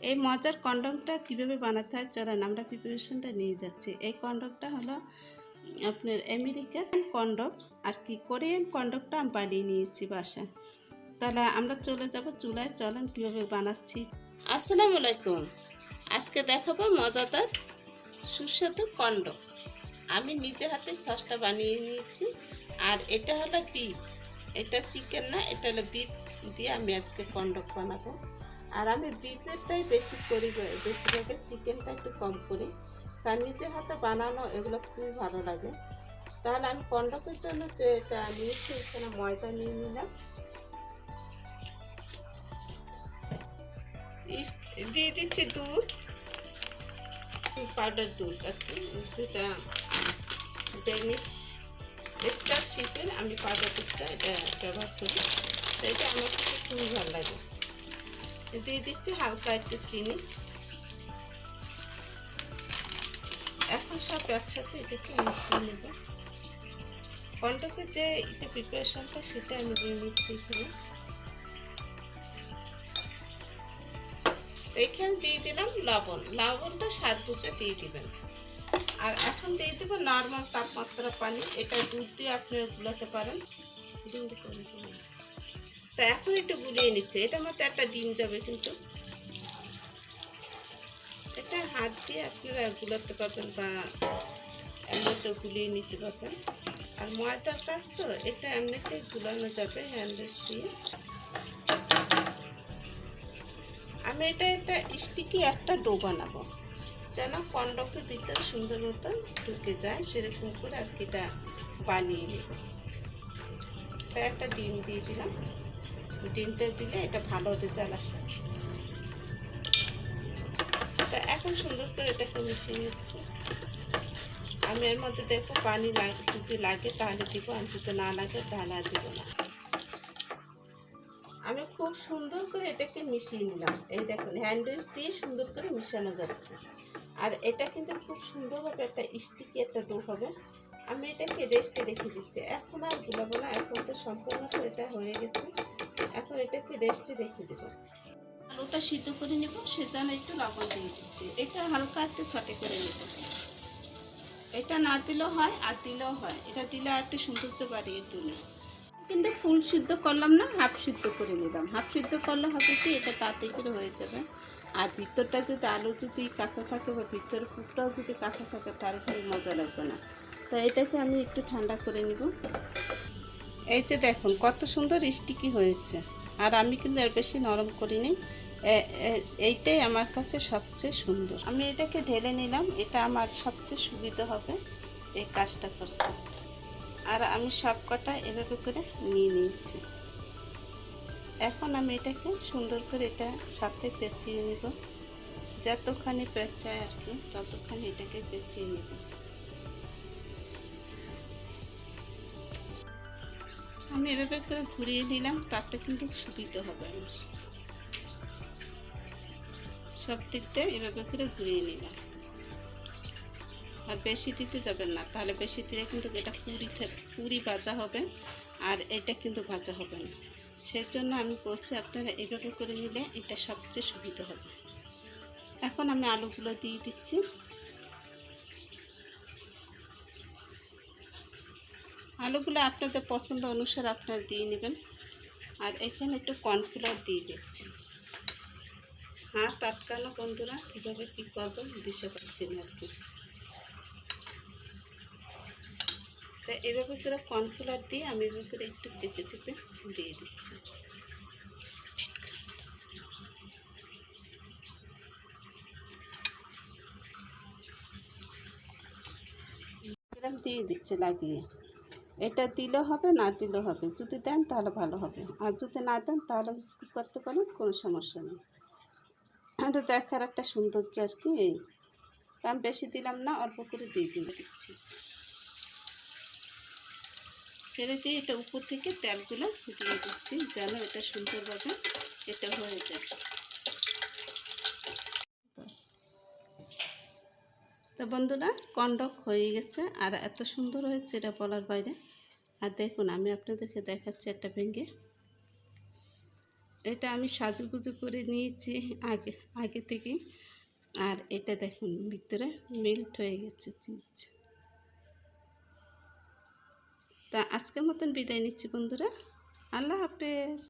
এই মজার কন্ডমটা কীভাবে বানাতে হয় চলেন আমরা প্রিপারেশনটা নিয়ে যাচ্ছি। এই কন্ডমটা হলো আপনার আমেরিকান কন্ডম আর কি কোরিয়ান কন্ডমটা আমি বানিয়ে নিয়েছি বাসায়। তাহলে আমরা চলে যাব চুলায়, চলেন কীভাবে বানাচ্ছি। আসসালামু আলাইকুম। আজকে দেখাবো মজাদার সুস্বাদু কন্ডম। আমি নিজে হাতে সসটা বানিয়ে নিয়েছি। আর এটা হলো বিফ, এটা চিকেন না, এটা হলো বিফ দিয়ে আমি আজকে কন্ডম বানাবো। আর আমি বিফেরটাই বেশি করি, বেশিরভাগে চিকেনটা একটু কম করি, কারণ নিজের হাতে বানানো এগুলো খুবই ভালো লাগে। তাহলে আমি কন্ডমের জন্য যে এটা নিয়েছি, এখানে ময়দা নিয়ে নিলাম, দিয়ে দিচ্ছি দুধ, পাউডার দুধ আর কি, যেটা ডেনিশ স্টার শিপের আমি পাউডার দুধটা এটা ব্যবহার করি। তো এটা আমার কাছে খুবই ভালো লাগে। দিয়ে দিচ্ছি হালকা একটু চিনি। এখন সব একসাথে এটাকে মিশিয়ে নেব। কন্ডমের যে এটা প্রিপারেশনটা সেটা আমি দিয়ে নিচ্ছি এখানে। এখানে দিয়ে দিলাম লবণ, লবণটা স্বাদ বুঝে দিয়ে দিবেন। আর এখন দিয়ে দেবো নর্মাল তাপমাত্রা পানি, এটা দুধ দিয়ে আপনারা গুলাতে পারেন। তা এখন একটু গুলিয়ে নিচ্ছে, এটার মধ্যে একটা ডিম যাবে, কিন্তু এটা হাত দিয়ে আপনারা গুলাতে পারবেন বা এমনিতে গুলিয়ে নিতে পারবেন। আর ময়দার কাজ তো, এটা এমনিতে গুলানো যাবে হ্যান্ড ওয়াশ দিয়ে। আমি এটা স্টিকি একটা ডো বানাবো, যেন কন্ডমের ভিতরে সুন্দর মতো ঢুকে যায়, সেরকম করে আর কি এটা বানিয়ে নেব। তাই একটা ডিম দিয়ে দিলাম, ডিমটা দিলে এটা ভালো রেজাল্ট আসে। তা এখন সুন্দর করে এটাকে মিশিয়ে নিচ্ছি। আমি এর মধ্যে দেখো পানি যদি লাগে তাহলে দিব, আর যদি না লাগে তাহলে আর দিব না। আমি খুব সুন্দর করে এটাকে মিশিয়ে নিলাম। এই দেখুন হ্যান্ড ওয়াশ দিয়ে সুন্দর করে মিশানো যাচ্ছে। আর এটা কিন্তু খুব সুন্দরভাবে একটা স্টিকি একটা ডো হবে। আমি এটাকে রেস্টে রেখে দিচ্ছি, এখন আর গুলাবো না, এখন তো সম্পূর্ণ এটা হয়ে গেছে। এখন এটাকে রেস্টে রেখে দেবো। আলুটা সিদ্ধ করে নেব, সেজন্য একটু লবণ দিয়ে দিচ্ছি। এটা হালকা একটু ছটে করে নেব। এটা না দিলেও হয় আর দিলেও হয়, এটা দিলে আর একটু সৌন্দর্য বাড়িয়ে তুলে। কিন্তু ফুল সিদ্ধ করলাম না, হাফ সিদ্ধ করে নিলাম। হাফ সিদ্ধ করলে হবে কি এটা তাড়াতাড়ি করে হয়ে যাবে। আর ভিতরটা যদি আলু যদি কাঁচা থাকে বা ভিতরের ফুটটাও যদি কাঁচা থাকে তাহলে খুব মজা লাগবে না। তো এটাকে আমি একটু ঠান্ডা করে নিব। এই যে দেখুন কত সুন্দর স্টিকি হয়েছে। আর আমি কিন্তু এর বেশি নরম করিনি, এইটাই আমার কাছে সবচেয়ে সুন্দর। আমি এটাকে ঢেলে নিলাম, এটা আমার সবচেয়ে সুবিধা হবে এই কাজটা করতে। আর আমি সব কটা এভাবে করে নিয়ে নিয়েছি। এখন আমি এটাকে সুন্দর করে এটা সাথে পেঁচিয়ে নেব, যতখানি পেঁচায় আর কি ততখানি এটাকে পেঁচিয়ে নেব। আমি এভাবে করে ঘুরিয়ে দিলাম, তাতে কিন্তু সুবিধা হবে। আমার সব দিক দিয়ে এভাবে করে ঘুরিয়ে নিলাম। আর বেশি দিতে যাবেন না, তাহলে বেশি দিলে কিন্তু এটা পুরি ভাজা হবে, আর এটা কিন্তু ভাজা হবে না। সেই জন্য আমি বলছি আপনারা এভাবে করে নিলে এটা সবচেয়ে সুবিধা হবে। এখন আমি আলুগুলো দিয়ে দিচ্ছি। আলুগুলো আপনাদের পছন্দ অনুসারে আপনারা দিয়ে নেবেন। আর এখানে একটু কর্নফ্লাওয়ার দিয়ে দিচ্ছি। হাত আটকানো বন্ধুরা, কীভাবে কী করবো দিশে পাচ্ছি না আর কি। তাই এভাবে করে কর্নফ্লাওয়ার দিয়ে আমি এভাবে করে একটু চেপে চেপে দিয়ে দিচ্ছি। দিয়ে দিচ্ছে লাগিয়ে, এটা দিলে হবে না দিলেও হবে, যদি দেন তাহলে ভালো হবে, আর যদি না দেন তাহলে স্কিপ করতে পারেন, কোনো সমস্যা নেই। এটা দেখার একটা সৌন্দর্য আর কি। এই আমি বেশি দিলাম না, অল্প করে দিয়ে দিচ্ছি। ছেড়ে দিয়ে এটা উপর থেকে তেলগুলো দিয়ে দিচ্ছি, যেন এটা সুন্দরভাবে এটা হয়ে যায়। তো বন্ধুরা কন্ডক হয়ে গেছে, আর এত সুন্দর হয়েছে এটা বলার বাইরে। আর দেখুন আমি আপনাদেরকে দেখাচ্ছি একটা ভেঙে। এটা আমি সাজুগুজু করে নিয়েছি আগে আগে থেকে। আর এটা দেখুন ভিতরে মেল্ট হয়ে গেছে চিজ। তা আজকের মতন বিদায় নিচ্ছি বন্ধুরা, আল্লাহ হাফেজ।